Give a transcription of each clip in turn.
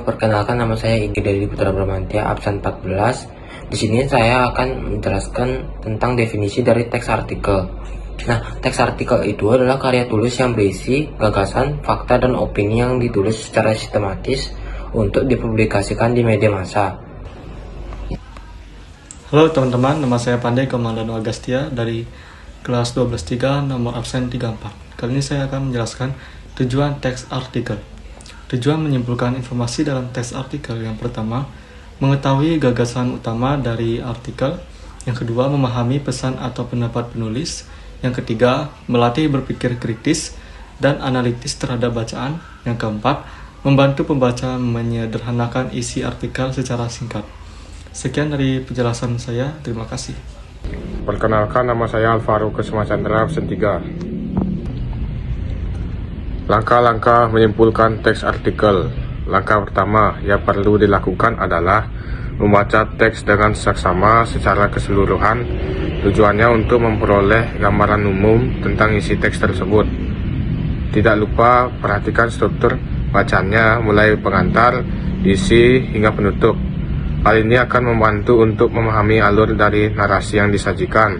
Perkenalkan, nama saya Igi dari Putra Bramantya, absen 14. Di sini saya akan menjelaskan tentang definisi dari teks artikel. Nah, teks artikel itu adalah karya tulis yang berisi gagasan, fakta, dan opini yang ditulis secara sistematis untuk dipublikasikan di media massa. Halo teman-teman, nama saya Pandai Komandano Agastia dari kelas 12-3 nomor absen 34. Kali ini saya akan menjelaskan tujuan teks artikel. Tujuan menyimpulkan informasi dalam teks artikel. Yang pertama, mengetahui gagasan utama dari artikel. Yang kedua, memahami pesan atau pendapat penulis. Yang ketiga, melatih berpikir kritis dan analitis terhadap bacaan. Yang keempat, membantu pembaca menyederhanakan isi artikel secara singkat. Sekian dari penjelasan saya, terima kasih. Perkenalkan, nama saya Alvaro Kesuma Chandra, absen 3. Langkah-langkah menyimpulkan teks artikel. Langkah pertama yang perlu dilakukan adalah membaca teks dengan seksama secara keseluruhan. Tujuannya untuk memperoleh gambaran umum tentang isi teks tersebut. Tidak lupa perhatikan struktur bacanya mulai pengantar, isi, hingga penutup. Hal ini akan membantu untuk memahami alur dari narasi yang disajikan.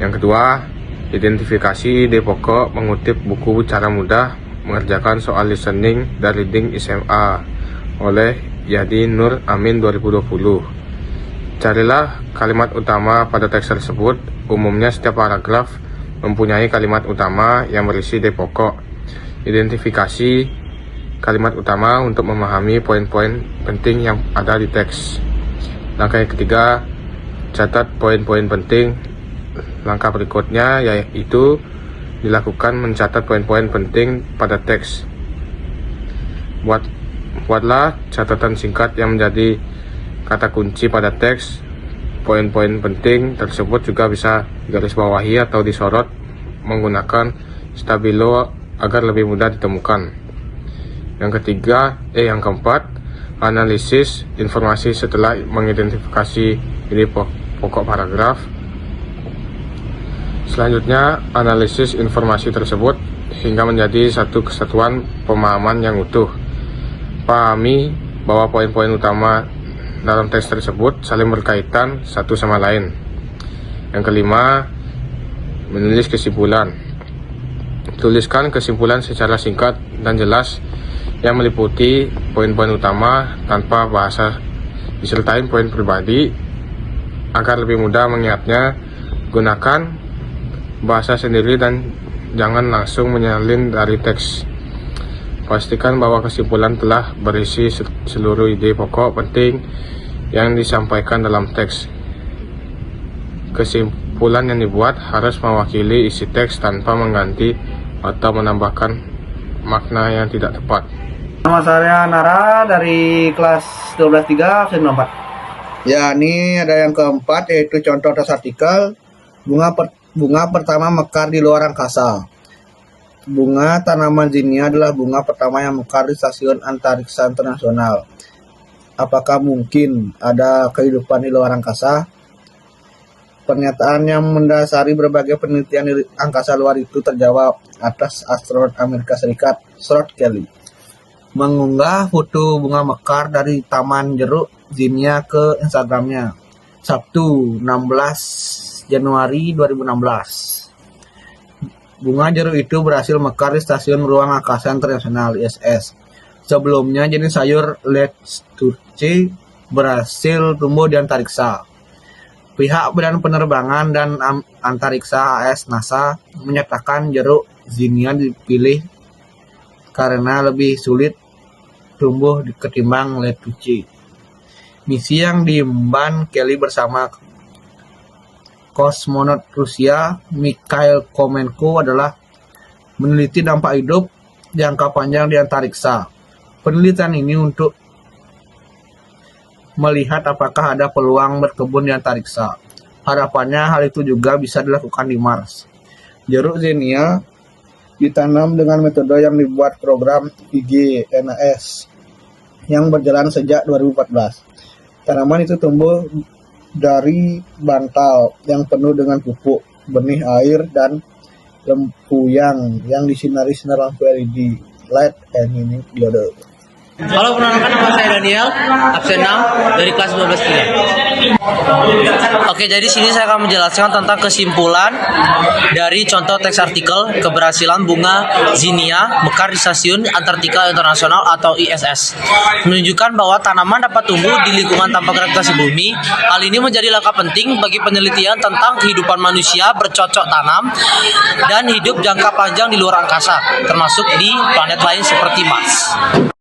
Yang kedua, identifikasi ide pokok, mengutip buku Cara Mudah Mengerjakan Soal Listening dan Reading SMA oleh Yadi Nur Amin 2020. Carilah kalimat utama pada teks tersebut. Umumnya setiap paragraf mempunyai kalimat utama yang berisi ide pokok. Identifikasi kalimat utama untuk memahami poin-poin penting yang ada di teks. Langkah yang ketiga, catat poin-poin penting. Langkah berikutnya yaitu dilakukan mencatat poin-poin penting pada teks. Buatlah catatan singkat yang menjadi kata kunci pada teks. Poin-poin penting tersebut juga bisa digarisbawahi atau disorot menggunakan stabilo agar lebih mudah ditemukan. Yang keempat, analisis informasi setelah mengidentifikasi ide pokok paragraf. Selanjutnya, analisis informasi tersebut hingga menjadi satu kesatuan pemahaman yang utuh. Pahami bahwa poin-poin utama dalam teks tersebut saling berkaitan satu sama lain. Yang kelima, menulis kesimpulan. Tuliskan kesimpulan secara singkat dan jelas yang meliputi poin-poin utama tanpa bahasa, disertai poin pribadi agar lebih mudah mengingatnya. Gunakan bahasa sendiri dan jangan langsung menyalin dari teks. Pastikan bahwa kesimpulan telah berisi seluruh ide pokok penting yang disampaikan dalam teks. Kesimpulan yang dibuat harus mewakili isi teks tanpa mengganti atau menambahkan makna yang tidak tepat. Nama saya Nara dari kelas 12-3 absen 4. Ya, ini ada yang keempat yaitu contoh teks artikel. Bunga pertama mekar di luar angkasa. Bunga tanaman zinia adalah bunga pertama yang mekar di Stasiun Antariksa Internasional. Apakah mungkin ada kehidupan di luar angkasa? Pernyataan yang mendasari berbagai penelitian di angkasa luar itu terjawab atas astronot Amerika Serikat, Scott Kelly, mengunggah foto bunga mekar dari Taman Jeruk Zinia ke Instagramnya Sabtu 16 Januari 2016. Bunga jeruk itu berhasil mekar di Stasiun Ruang Angkasa Internasional ISS. Sebelumnya jenis sayur lettuce berhasil tumbuh di antariksa. Pihak Badan Penerbangan dan Antariksa AS NASA menyatakan jeruk zinia dipilih karena lebih sulit tumbuh ketimbang lettuce. Misi yang diemban Kelly bersama kosmonot Rusia Mikhail Komenko adalah meneliti dampak hidup jangka panjang di antariksa. Penelitian ini untuk melihat apakah ada peluang berkebun di antariksa. Harapannya hal itu juga bisa dilakukan di Mars. Jeruk zinia ditanam dengan metode yang dibuat program IGNAS yang berjalan sejak 2014. Tanaman itu tumbuh dari bantal yang penuh dengan pupuk, benih air, dan lempu yang disinari sinar lampu LED, light and diode. Halo, perkenalkan nama saya Daniel, absen 6 dari kelas 12-3. Oke, jadi sini saya akan menjelaskan tentang kesimpulan dari contoh teks artikel keberhasilan bunga zinia mekar di Stasiun Antartika Internasional atau ISS. Menunjukkan bahwa tanaman dapat tumbuh di lingkungan tanpa gravitasi bumi. Hal ini menjadi langkah penting bagi penelitian tentang kehidupan manusia bercocok tanam dan hidup jangka panjang di luar angkasa, termasuk di planet lain seperti Mars.